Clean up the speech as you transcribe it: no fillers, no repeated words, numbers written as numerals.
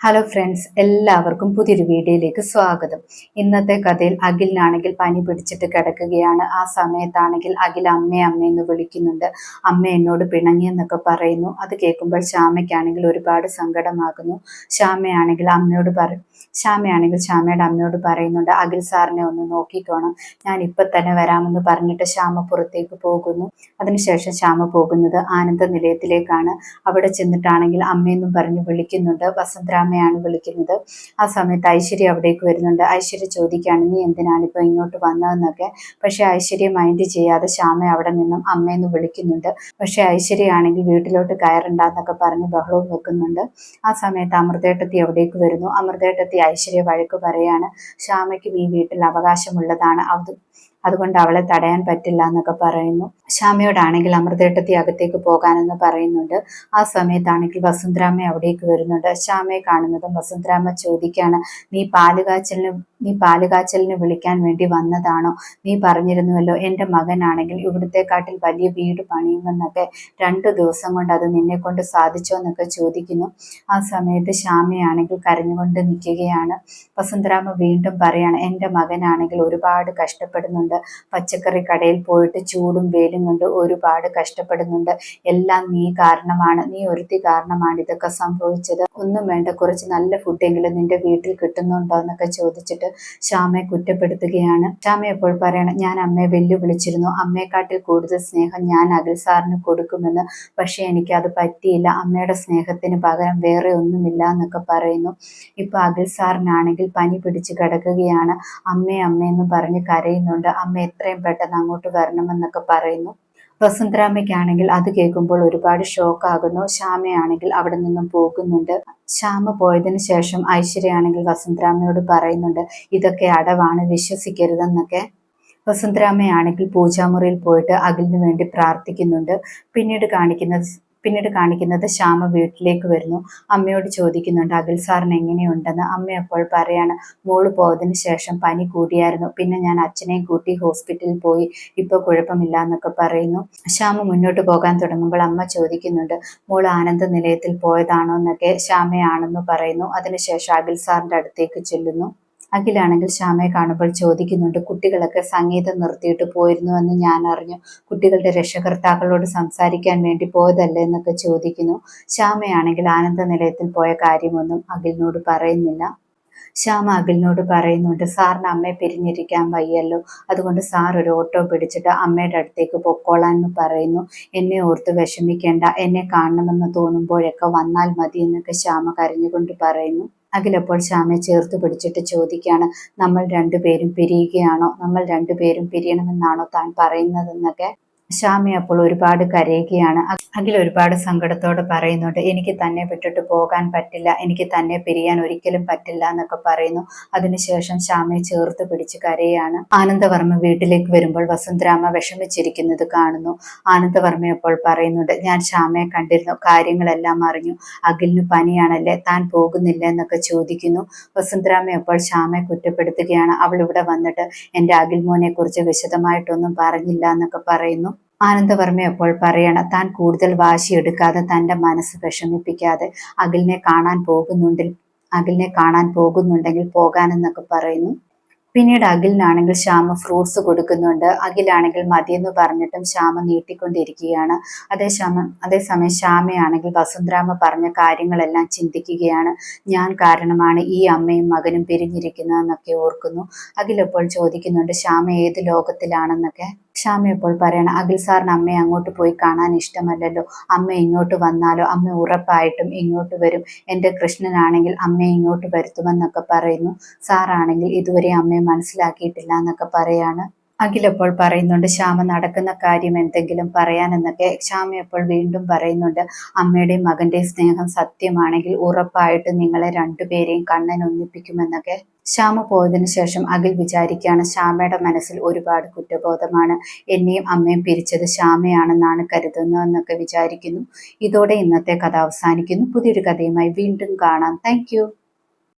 Hello friends, എല്ലാവർക്കും പുതിയൊരു വീഡിയോയിലേക്ക് സ്വാഗതം. ഇന്നത്തെ കഥയിൽ അഖിലിനാണെങ്കിൽ പനി പിടിച്ചിട്ട് കിടക്കുകയാണ്. ആ സമയത്താണെങ്കിൽ അഖിൽ അമ്മയെന്ന് വിളിക്കുന്നുണ്ട്. അമ്മ എന്നോട് പിണങ്ങിയെന്നൊക്കെ പറയുന്നു. അത് കേൾക്കുമ്പോൾ ശ്യാമയ്ക്കാണെങ്കിൽ ഒരുപാട് സങ്കടമാകുന്നു. ശ്യാമയാണെങ്കിൽ ശ്യാമയുടെ അമ്മയോട് പറയുന്നുണ്ട്, അഖിൽ സാറിനെ ഒന്ന് നോക്കിക്കോണം, ഞാൻ ഇപ്പൊ തന്നെ വരാമെന്ന് പറഞ്ഞിട്ട് ശ്യാമ പുറത്തേക്ക് പോകുന്നു. അതിനുശേഷം ശ്യാമ പോകുന്നത് ആനന്ദ നിലയത്തിലേക്കാണ്. അവിടെ ചെന്നിട്ടാണെങ്കിൽ അമ്മയെന്നും പറഞ്ഞ് വിളിക്കുന്നുണ്ട്. വസന്തരാമയാണ് വിളിക്കുന്നത്. ആ സമയത്ത് ഐശ്വര്യ അവിടേക്ക് വരുന്നുണ്ട്. ഐശ്വര്യ ചോദിക്കുകയാണ്, നീ എന്തിനാണ് ഇപ്പൊ ഇങ്ങോട്ട് വന്നതെന്നൊക്കെ. പക്ഷെ ഐശ്വര്യ മൈൻഡ് ചെയ്യാതെ ശ്യാമ അവിടെ നിന്നും അമ്മയെന്ന് വിളിക്കുന്നുണ്ട്. പക്ഷെ ഐശ്വര്യ ആണെങ്കിൽ വീട്ടിലോട്ട് കയറണ്ടെന്നൊക്കെ പറഞ്ഞ് ബഹളവും വെക്കുന്നുണ്ട്. ആ സമയത്ത് അമൃതേട്ടത്തി അവിടേക്ക് വരുന്നു. അമൃതേട്ടത്തി ഐശ്വര്യ വഴക്ക് പറയാണ്, ശ്യാമയ്ക്കും ഈ വീട്ടിൽ അവകാശമുള്ളതാണ്, അതുകൊണ്ട് അവളെ തടയാൻ പറ്റില്ല എന്നൊക്കെ പറയുന്നു. ശ്യാമയോടാണെങ്കിൽ അമൃതേട്ടത്തി അകത്തേക്ക് പോകാനെന്ന് പറയുന്നുണ്ട്. ആ സമയത്താണെങ്കിൽ വസുന്ധരാമ്മ അവിടേക്ക് വരുന്നുണ്ട്. ശ്യാമയെ കാണുന്നതും വസുന്ധരാമ്മ ചോദിക്കുകയാണ്, നീ പാലുകാച്ചലിന് വിളിക്കാൻ വേണ്ടി വന്നതാണോ? നീ പറഞ്ഞിരുന്നുവല്ലോ എൻ്റെ മകനാണെങ്കിൽ ഇവിടുത്തെക്കാട്ടിൽ വലിയ വീട് പണിയുമെന്നൊക്കെ. 2 ദിവസം കൊണ്ട് അത് നിന്നെ കൊണ്ട് സാധിച്ചോ എന്നൊക്കെ ചോദിക്കുന്നു. ആ സമയത്ത് ശ്യാമയാണെങ്കിൽ കരഞ്ഞുകൊണ്ട് നിൽക്കുകയാണ്. വസുന്ധരാമ്മ വീണ്ടും പറയാണ്, എൻ്റെ മകനാണെങ്കിൽ ഒരുപാട് കഷ്ടപ്പെടുന്നുണ്ട്, പച്ചക്കറി കടയിൽ പോയിട്ട് ചൂടും വെയിലും കൊണ്ട് ഒരുപാട് കഷ്ടപ്പെടുന്നുണ്ട്. എല്ലാം നീ കാരണമാണ്, നീ ഒരുത്തി കാരണമാണ് ഇതൊക്കെ സംഭവിച്ചത്. ഒന്നും വേണ്ട, കുറച്ച് നല്ല ഫുഡെങ്കിലും നിന്റെ വീട്ടിൽ കിട്ടുന്നുണ്ടോ എന്നൊക്കെ ചോദിച്ചിട്ട് ശ്യാമയെ കുറ്റപ്പെടുത്തുകയാണ്. ശ്യാമ എപ്പോൾ പറയണം, ഞാൻ അമ്മയെ വെല്ലുവിളിച്ചിരുന്നു, അമ്മയെക്കാട്ടിൽ കൂടുതൽ സ്നേഹം ഞാൻ അഖിൽ സാറിന് കൊടുക്കുമെന്ന്. പക്ഷെ എനിക്ക് അത് പറ്റിയില്ല, അമ്മയുടെ സ്നേഹത്തിന് പകരം വേറെ ഒന്നുമില്ല എന്നൊക്കെ പറയുന്നു. ഇപ്പൊ അഖിൽ സാറിനാണെങ്കിൽ പനി പിടിച്ച് കിടക്കുകയാണ്. അമ്മയെന്ന് പറഞ്ഞ് കരയുന്നുണ്ട്. അമ്മ എത്രയും പെട്ടെന്ന് അങ്ങോട്ട് വരണമെന്നൊക്കെ പറയുന്നു. വസുന്ധരാമ്മയ്ക്കാണെങ്കിൽ അത് കേൾക്കുമ്പോൾ ഒരുപാട് ഷോക്കാകുന്നു. ശ്യാമയാണെങ്കിൽ അവിടെ നിന്നും പോകുന്നുണ്ട്. ശ്യാമ പോയതിനു ശേഷം ഐശ്വര്യയാണെങ്കിൽ വസുന്ധരാമ്മയോട് പറയുന്നുണ്ട്, ഇതൊക്കെ അടവാണ്, വിശ്വസിക്കരുതെന്നൊക്കെ. വസുന്ധരാമ്മയാണെങ്കിൽ പൂജാമുറിയിൽ പോയിട്ട് അഖിലിനു വേണ്ടി പ്രാർത്ഥിക്കുന്നുണ്ട്. പിന്നീട് കാണിക്കുന്നത് ശ്യാമ വീട്ടിലേക്ക് വരുന്നു. അമ്മയോട് ചോദിക്കുന്നുണ്ട്, അഖിൽ സാറിന് എങ്ങനെയുണ്ടെന്ന്. അമ്മ അപ്പോൾ പറയാണ്, മോള് പോയതിനു ശേഷം പനി കൂടിയായിരുന്നു, പിന്നെ ഞാൻ അച്ഛനെയും കൂട്ടി ഹോസ്പിറ്റലിൽ പോയി, ഇപ്പൊ കുഴപ്പമില്ല എന്നൊക്കെ പറയുന്നു. ശ്യാമ മുന്നോട്ട് പോകാൻ തുടങ്ങുമ്പോൾ അമ്മ ചോദിക്കുന്നുണ്ട്, മോൾ ആനന്ദ നിലയത്തിൽ പോയതാണോ എന്നൊക്കെ. ശ്യാമയാണെന്ന് പറയുന്നു. അതിനുശേഷം അഖിൽ സാറിന്റെ അടുത്തേക്ക് ചെല്ലുന്നു. അഖിലാണെങ്കിൽ ശ്യാമയെ കാണുമ്പോൾ ചോദിക്കുന്നുണ്ട്, കുട്ടികളൊക്കെ സംഗീതം നിർത്തിയിട്ട് പോയിരുന്നു എന്ന് ഞാൻ അറിഞ്ഞു, കുട്ടികളുടെ രക്ഷകർത്താക്കളോട് സംസാരിക്കാൻ വേണ്ടി പോയതല്ലേ എന്നൊക്കെ ചോദിക്കുന്നു. ശ്യാമയാണെങ്കിൽ ആനന്ദ നിലയത്തിൽ പോയ കാര്യമൊന്നും അഖിലിനോട് പറയുന്നില്ല. ശ്യാമ അഖിലിനോട് പറയുന്നുണ്ട്, സാറിന് അമ്മയെ പിരിഞ്ഞിരിക്കാൻ വയ്യല്ലോ, അതുകൊണ്ട് സാർ ഒരു ഓട്ടോ പിടിച്ചിട്ട് അമ്മയുടെ അടുത്തേക്ക് പൊക്കോളാൻ എന്ന് പറയുന്നു. എന്നെ ഓർത്ത് വിഷമിക്കേണ്ട, എന്നെ കാണണമെന്ന് തോന്നുമ്പോഴൊക്കെ വന്നാൽ മതി എന്നൊക്കെ ശ്യാമ കരഞ്ഞുകൊണ്ട് പറയുന്നു. അഖിലപ്പോൾ ശ്യാമയെ ചേർത്ത് പിടിച്ചിട്ട് ചോദിക്കുകയാണ്, നമ്മൾ രണ്ടുപേരും പിരിയുകയാണോ, നമ്മൾ രണ്ടുപേരും പിരിയണമെന്നാണോ താൻ പറയുന്നതെന്നൊക്കെ. ശ്യാമ അപ്പോൾ ഒരുപാട് കരയുകയാണ്. അഖിൽ ഒരുപാട് സങ്കടത്തോടെ പറയുന്നുണ്ട്, എനിക്ക് തന്നെ വിട്ടിട്ട് പോകാൻ പറ്റില്ല, എനിക്ക് തന്നെ പിരിയാൻ ഒരിക്കലും പറ്റില്ല എന്നൊക്കെ പറയുന്നു. അതിനുശേഷം ശ്യാമയെ ചേർത്ത് പിടിച്ച് കരയാണ്. ആനന്ദവർമ്മ വീട്ടിലേക്ക് വരുമ്പോൾ വസുന്ധരാമ്മ വിഷമിച്ചിരിക്കുന്നത് കാണുന്നു. ആനന്ദവർമ്മ അപ്പോൾ പറയുന്നുണ്ട്, ഞാൻ ശ്യാമയെ കണ്ടിരുന്നു, കാര്യങ്ങളെല്ലാം അറിഞ്ഞു, അഖിലിന് പനിയാണല്ലേ, താൻ പോകുന്നില്ല എന്നൊക്കെ ചോദിക്കുന്നു. വസുന്ധരാമ്മ അപ്പോൾ ശ്യാമയെ കുറ്റപ്പെടുത്തുകയാണ്, അവൾ ഇവിടെ വന്നിട്ട് എൻ്റെ അഖിൽ മോനെ കുറിച്ച് വിശദമായിട്ടൊന്നും പറഞ്ഞില്ല എന്നൊക്കെ പറയുന്നു. ആനന്ദവർമ്മ അപ്പോൾ പറയണം, താൻ കൂടുതൽ വാശിയെടുക്കാതെ, തൻ്റെ മനസ്സ് വിഷമിപ്പിക്കാതെ, അഖിലിനെ കാണാൻ പോകുന്നുണ്ടെങ്കിൽ പോകാനെന്നൊക്കെ പറയുന്നു. പിന്നീട് അഖിലിനാണെങ്കിൽ ശ്യാമ ഫ്രൂട്ട്സ് കൊടുക്കുന്നുണ്ട്. അഖിലാണെങ്കിൽ മതിയെന്ന് പറഞ്ഞിട്ടും ശ്യാമ നീട്ടിക്കൊണ്ടിരിക്കുകയാണ്. അതേസമയം ശ്യാമയാണെങ്കിൽ വസുന്ധരാമ്മ പറഞ്ഞ കാര്യങ്ങളെല്ലാം ചിന്തിക്കുകയാണ്. ഞാൻ കാരണമാണ് ഈ അമ്മയും മകനും പിരിഞ്ഞിരിക്കുന്നതെന്നൊക്കെ ഓർക്കുന്നു. അഖിലപ്പോൾ ചോദിക്കുന്നുണ്ട്, ശ്യാമ ഏത് ലോകത്തിലാണെന്നൊക്കെ. ശ്യാമ ഇപ്പോൾ പറയണം, അഖിൽ സാറിന് അമ്മയെ അങ്ങോട്ട് പോയി കാണാൻ ഇഷ്ടമല്ലല്ലോ, അമ്മ ഇങ്ങോട്ട് വന്നാലോ, അമ്മ ഉറപ്പായിട്ടും ഇങ്ങോട്ട് വരും, എൻ്റെ കൃഷ്ണനാണെങ്കിൽ അമ്മയെ ഇങ്ങോട്ട് വരുത്തുമെന്നൊക്കെ പറയുന്നു. സാറാണെങ്കിൽ ഇതുവരെ അമ്മയെ മനസ്സിലാക്കിയിട്ടില്ല എന്നൊക്കെ പറയാണ്. അഖിലപ്പോൾ പറയുന്നുണ്ട്, ശ്യാമ നടക്കുന്ന കാര്യം എന്തെങ്കിലും പറയാനെന്നൊക്കെ. ശ്യാമ അപ്പോൾ വീണ്ടും പറയുന്നുണ്ട്, അമ്മയുടെയും മകന്റെയും സ്നേഹം സത്യമാണെങ്കിൽ ഉറപ്പായിട്ടും നിങ്ങളെ രണ്ടുപേരെയും കണ്ണൻ ഒന്നിപ്പിക്കുമെന്നൊക്കെ. ശ്യാമ പോയതിനു ശേഷം അഖിൽ വിചാരിക്കുകയാണ്, ശ്യാമയുടെ മനസ്സിൽ ഒരുപാട് കുറ്റബോധമാണ്, എന്നെയും അമ്മയും പിരിച്ചത് ശ്യാമയാണെന്നാണ് കരുതുന്നതെന്നൊക്കെ വിചാരിക്കുന്നു. ഇതോടെ ഇന്നത്തെ കഥ അവസാനിക്കുന്നു. പുതിയൊരു കഥയുമായി വീണ്ടും കാണാം. താങ്ക്